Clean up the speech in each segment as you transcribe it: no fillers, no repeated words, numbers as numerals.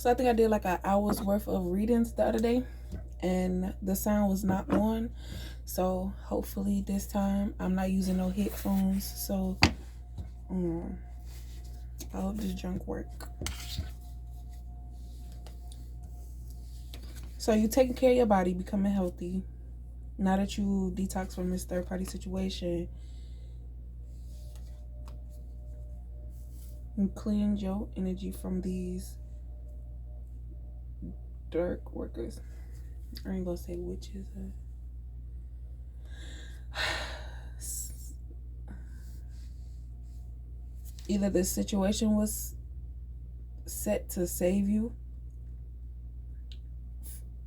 So I think I did like an hour's worth of readings the other day, and the sound was not on. So hopefully this time I'm not using no headphones. So I hope this junk work. So you taking care of your body, becoming healthy. Now that you detox from this third party situation, and cleanse your energy from these dark workers. I ain't gonna say witches. Either the situation was set to save you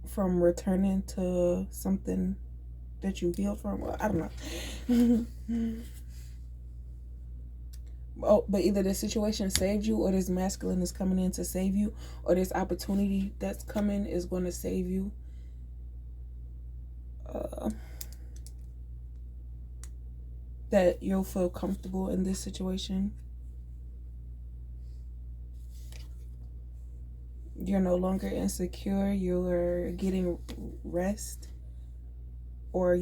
from returning to something that you healed from. Well, I don't know. Oh, but either the situation saved you, or this masculine is coming in to save you, or this opportunity that's coming is going to save you. That you'll feel comfortable in this situation. You're no longer insecure. You're getting rest, or I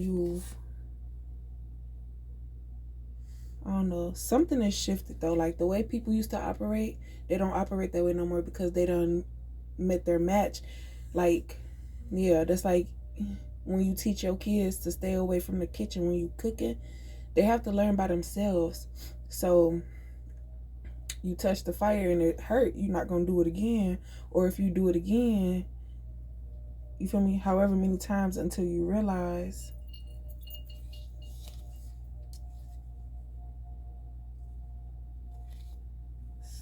don't know, something has shifted though. Like the way people used to operate, they don't operate that way no more because they done met their match. Like, yeah, that's like when you teach your kids to stay away from the kitchen when you cooking, they have to learn by themselves. So you touch the fire and it hurt, you're not gonna do it again. Or if you do it again, you feel me, however many times until you realize.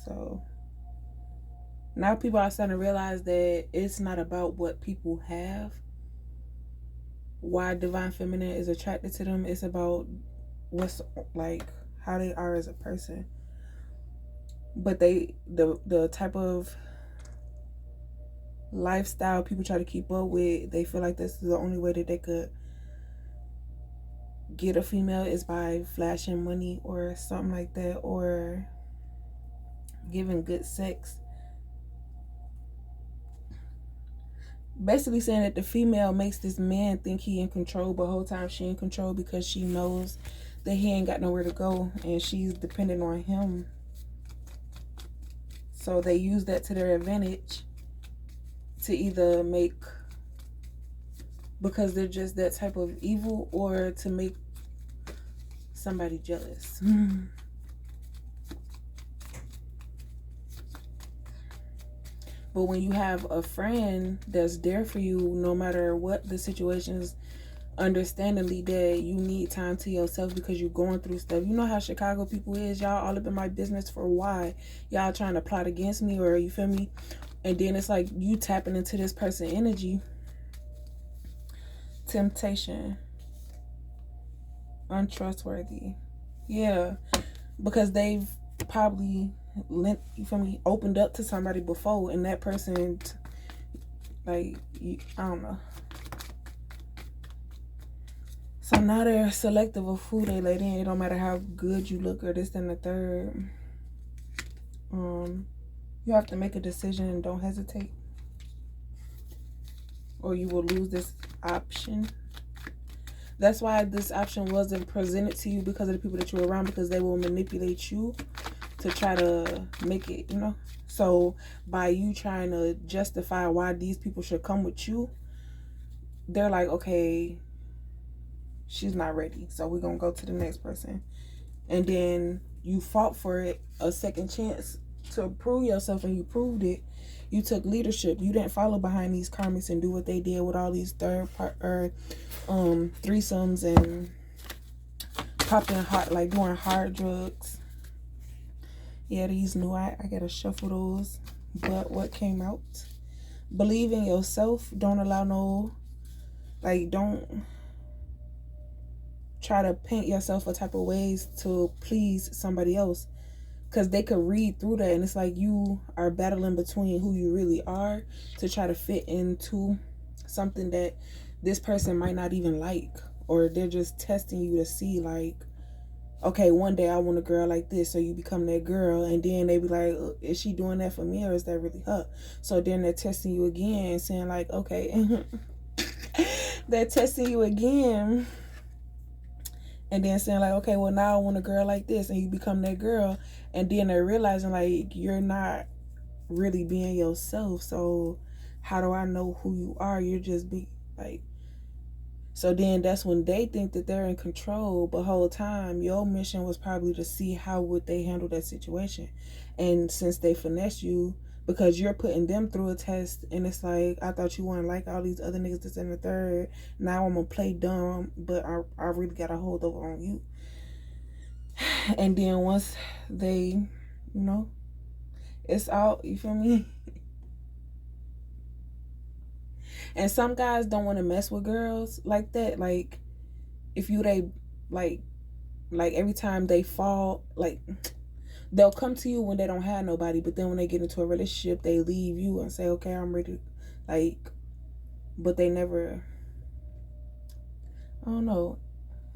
So now people are starting to realize that it's not about what people have, why divine feminine is attracted to them. It's about what's like how they are as a person. But the type of lifestyle people try to keep up with, they feel like this is the only way that they could get a female is by flashing money or something like that, or giving good sex. Basically saying that the female makes this man think he in control, but the whole time she in control because she knows that he ain't got nowhere to go and she's dependent on him. So they use that to their advantage to either make, because they're just that type of evil, or to make somebody jealous. But when you have a friend that's there for you, no matter what the situation is, understandingly that you need time to yourself because you're going through stuff. You know how Chicago people is, y'all all up in my business for why y'all trying to plot against me, or you feel me? And then it's like you tapping into this person energy. Temptation. Untrustworthy. Yeah. Because they've probably opened up to somebody before, and that person, like, I don't know. So now they're selective of who they let in. It don't matter how good you look or this and the third. You have to make a decision and don't hesitate, or you will lose this option. That's why this option wasn't presented to you, because of the people that you're around, because they will manipulate you to try to make it, you know. So by you trying to justify why these people should come with you, they're like, okay, she's not ready, so we're gonna go to the next person. And then you fought for it, a second chance to prove yourself, and you proved it. You took leadership. You didn't follow behind these karmics and do what they did with all these threesomes and popping hard, like doing hard drugs. Yeah, these new, I gotta shuffle those. But what came out? Believe in yourself. Don't allow don't try to paint yourself a type of ways to please somebody else, because they could read through that, and it's like you are battling between who you really are to try to fit into something that this person might not even like, or they're just testing you to see, like, okay, one day I want a girl like this, so you become that girl, and then they be like, is she doing that for me or is that really her? So then they're testing you again and saying like, okay, they're testing you again, and then saying like, okay, well now I want a girl like this, and you become that girl, and then they're realizing like you're not really being yourself. So how do I know who you are? You're just be like. So then that's when they think that they're in control, but whole time your mission was probably to see how would they handle that situation. And since they finesse you because you're putting them through a test, and it's like, I thought you weren't like all these other niggas that's in the third. Now I'm gonna play dumb, but I really got a hold over on you. And then once they, it's all, you feel me? And some guys don't want to mess with girls like that. Like, if they, like, every time they fall, like, they'll come to you when they don't have nobody, but then when they get into a relationship, they leave you and say, okay, I'm ready. Like, but they never, I don't know,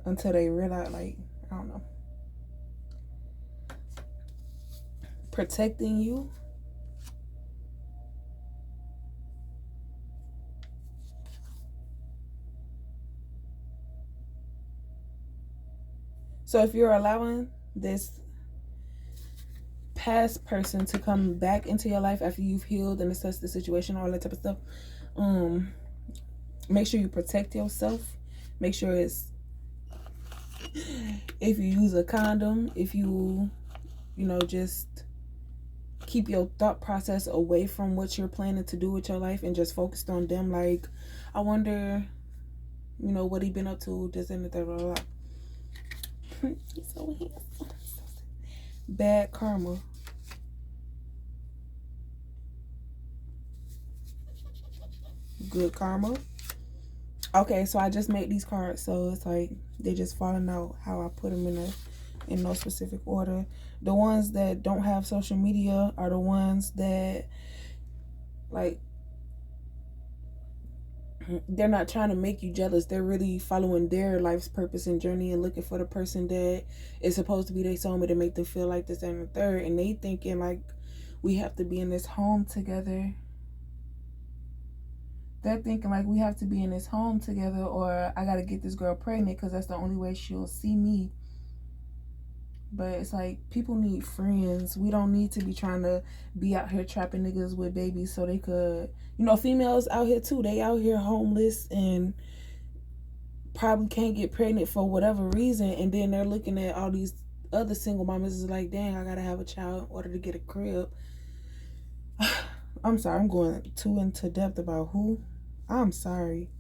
until they realize, like, I don't know. Protecting you. So if you're allowing this past person to come back into your life after you've healed and assessed the situation, all that type of stuff, make sure you protect yourself. Make sure it's, if you use a condom, if you just keep your thought process away from what you're planning to do with your life and just focused on them. Like, I wonder, what he been up to, this and that, blah, blah, blah. He's so handsome. Bad karma. Good karma. Okay, so I just made these cards, so it's like they just falling out how I put them in no specific order. The ones that don't have social media are the ones that, like, they're not trying to make you jealous. They're really following their life's purpose and journey and looking for the person that is supposed to be their soulmate to make them feel like this and the third. And they thinking like, we have to be in this home together. They're thinking like, we have to be in this home together, or I gotta get this girl pregnant because that's the only way she'll see me. But it's like, people need friends. We don't need to be trying to be out here trapping niggas with babies so they could, females out here too. They out here homeless and probably can't get pregnant for whatever reason. And then they're looking at all these other single mamas is like, dang, I gotta have a child in order to get a crib. I'm sorry, I'm going too into depth about who. I'm sorry.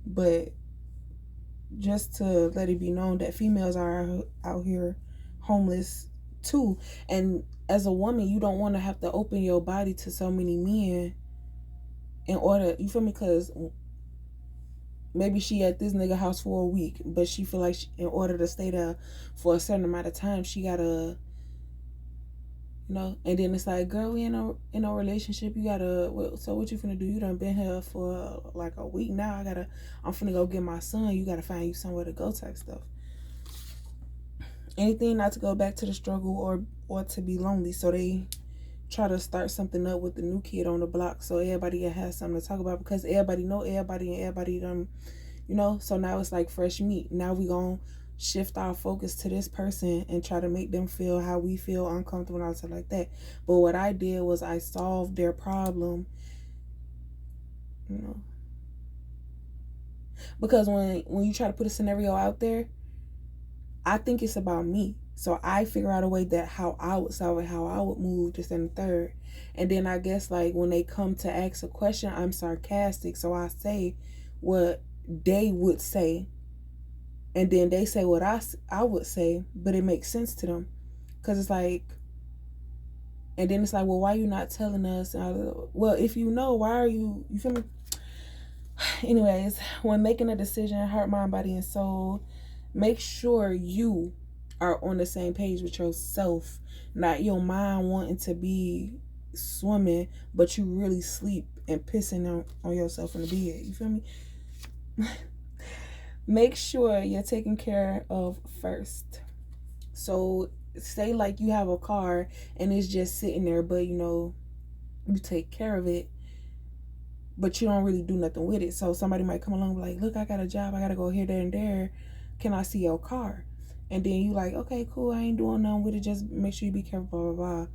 But just to let it be known that females are out here homeless too. And as a woman, you don't want to have to open your body to so many men in order, you feel me? Because maybe she at this nigga house for a week, but she feel like in order to stay there for a certain amount of time, she gotta, and then it's like, girl, we in a relationship, you gotta, well, so what you finna do? You done been here for like a week now. I'm finna go get my son. You gotta find you somewhere to go type stuff. Anything not to go back to the struggle or to be lonely. So they try to start something up with the new kid on the block so everybody has something to talk about, because everybody know everybody and everybody done, so now it's like fresh meat. Now we gonna shift our focus to this person and try to make them feel how we feel uncomfortable and stuff like that. But what I did was I solved their problem, because when you try to put a scenario out there, I think it's about me. So I figure out a way that how I would solve it, how I would move, this and the third. And then I guess like when they come to ask a question, I'm sarcastic. So I say what they would say, and then they say what I would say, but it makes sense to them. Because it's like, and then it's like, well, why are you not telling us? Well, if you know, why are you feel me? Anyways, when making a decision, heart, mind, body, and soul, make sure you are on the same page with yourself, not your mind wanting to be swimming, but you really sleep and pissing on yourself in the bed. You feel me? make sure you're taken care of first. So say like you have a car and it's just sitting there, but you know, you take care of it, but you don't really do nothing with it. So somebody might come along and be like, look, I got a job, I gotta go here, there, and there. Can I see your car? And then you like, okay, cool, I ain't doing nothing with it, just make sure you be careful, blah, blah, blah.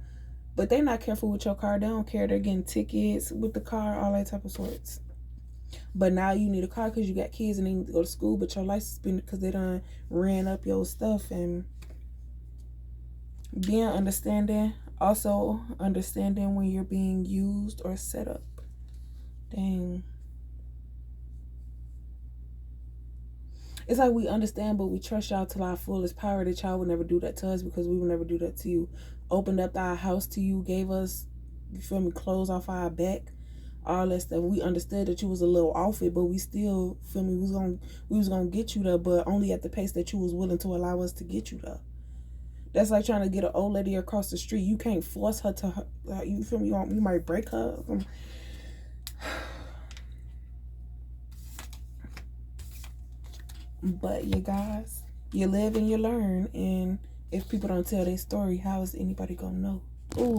But they not careful with your car. They don't care. They're getting tickets with the car, all that type of sorts. But now you need a car because you got kids and they need to go to school, but your license been because they done ran up your stuff. And being understanding, also understanding when you're being used or set up. Dang. It's like we understand, but we trust y'all to our fullest power that y'all would never do that to us because we would never do that to you. Opened up our house to you, gave us, you feel me, clothes off our back, all that stuff. We understood that you was a little off it, but we still, feel me, we was gonna get you there, but only at the pace that you was willing to allow us to get you there. That's like trying to get an old lady across the street. You can't force her to, you feel me, you might break her. But you guys, you live and you learn, and if people don't tell their story, how is anybody gonna know? Ooh.